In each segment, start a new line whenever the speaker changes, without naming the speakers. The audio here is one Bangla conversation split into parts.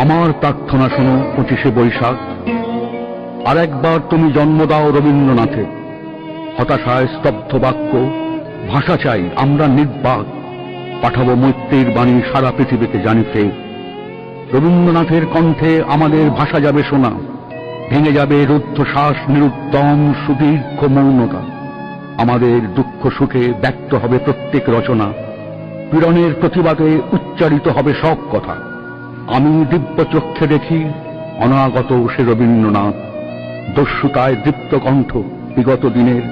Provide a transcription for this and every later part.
আমার প্রার্থনা শোনো 25শে বৈশাখ। আর একবার তুমি জন্ম দাও রবীন্দ্রনাথের। হতাশায় স্তব্ধ বাক্য, ভাষা চাই আমরা নির্বাক। পাঠাবো মৈত্রীর বাণী সারা পৃথিবীতে জানিতে। রবীন্দ্রনাথের কণ্ঠে আমাদের ভাষা যাবে শোনা, ভেঙে যাবে রুদ্ধশ্বাস নিরুদ্যম সুদীর্ঘ মৌনতা। আমাদের দুঃখ সুখে ব্যক্ত হবে প্রত্যেক রচনা, পীড়নের প্রতিবাদে উচ্চারিত হবে সব কথা। আমি দিব্য চক্ষে দেখি অনাগত সে রবীন্দ্রনাথ, দস্যুতায় দীপ্ত কণ্ঠ বিগত দিনের,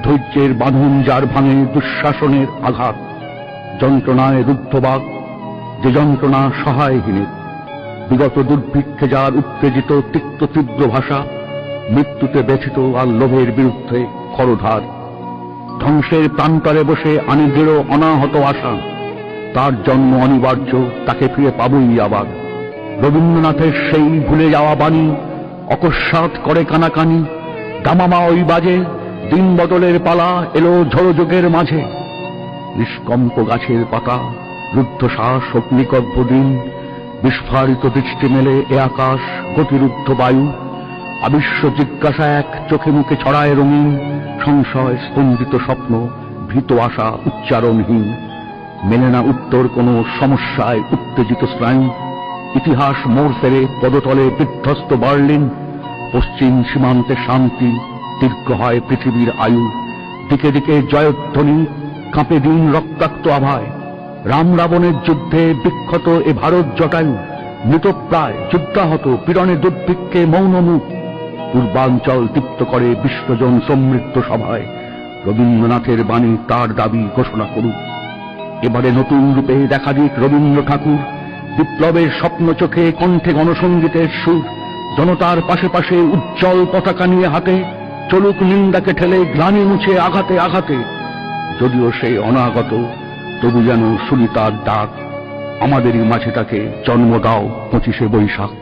ধৈর্যের বাঁধন যার ভাঙে দুঃশাসনের আঘাত, যন্ত্রণায় রুদ্ধবাক যে যন্ত্রণা সহায়হীনের, বিগত দুর্ভিক্ষে যার উত্তেজিত তিক্ত তীব্র ভাষা, মৃত্যুতে ব্যথিত আর লোভের বিরুদ্ধে খরধার, ধ্বংসের প্রান্তরে বসে আনি দৃঢ় অনাহত আশা। তার জন্ম অনিবার্য, তাকে ফিরে পাবই আবার। রবীন্দ্রনাথের সেই ভুলে যাওয়া বাণী অকস্মাৎ করে কানাকানি, দামামা ওই বাজে, দিন বদলের পালা এলো ঝড় যুগের মাঝে। নিষ্কম্প গাছের পাতা, রুদ্ধশ্বাস অগ্নিগর্ভ দিন, বিস্ফারিত দৃষ্টি মেলে এ আকাশ, গতিরুদ্ধ বায়ু। আবিশ্ব জিজ্ঞাসা এক চোখে মুখে ছড়ায় রঙিন, সংশয় স্পন্দিত স্বপ্ন, ভীত আশা উচ্চারণহীন। মেলে না উত্তর কোন সমস্যায় উত্তেজিত স্নায়ু। ইতিহাস মোড় ফেরে পদতলে বিধ্বস্ত বার্লিন। পশ্চিম সীমান্তে শান্তি, দীর্ঘ হয় পৃথিবীর আয়ু। দিকে দিকে জয়ধ্বনি, কাঁপে দিন রক্তাক্ত আভায়। রাম রাবণের যুদ্ধে বিক্ষত এ ভারত জটায়ু, মৃতপ্রায় যুদ্ধাহত পীড়নে দুর্ভিক্ষে মৌন মুখ। পূর্বাঞ্চল দীপ্ত করে বিশ্বজন সমৃদ্ধ সভায়, রবীন্দ্রনাথের বাণী তার দাবি ঘোষণা করুক। এবারে নতুন রূপে দেখা দিক রবীন্দ্র ঠাকুর, বিপ্লবের স্বপ্ন চোখে, কণ্ঠে গণসঙ্গীতের সুর। জনতার পাশে পাশে উজ্জ্বল পতাকা নিয়ে হাতে, চলুক নিন্দাকে ঠেলে গ্লানি মুছে আঘাতে আঘাতে। যদিও সে অনাগত, তবু যেন শুনি তার ডাক, আমাদেরই মাঝে তাকে জন্ম দাও 25শে বৈশাখ।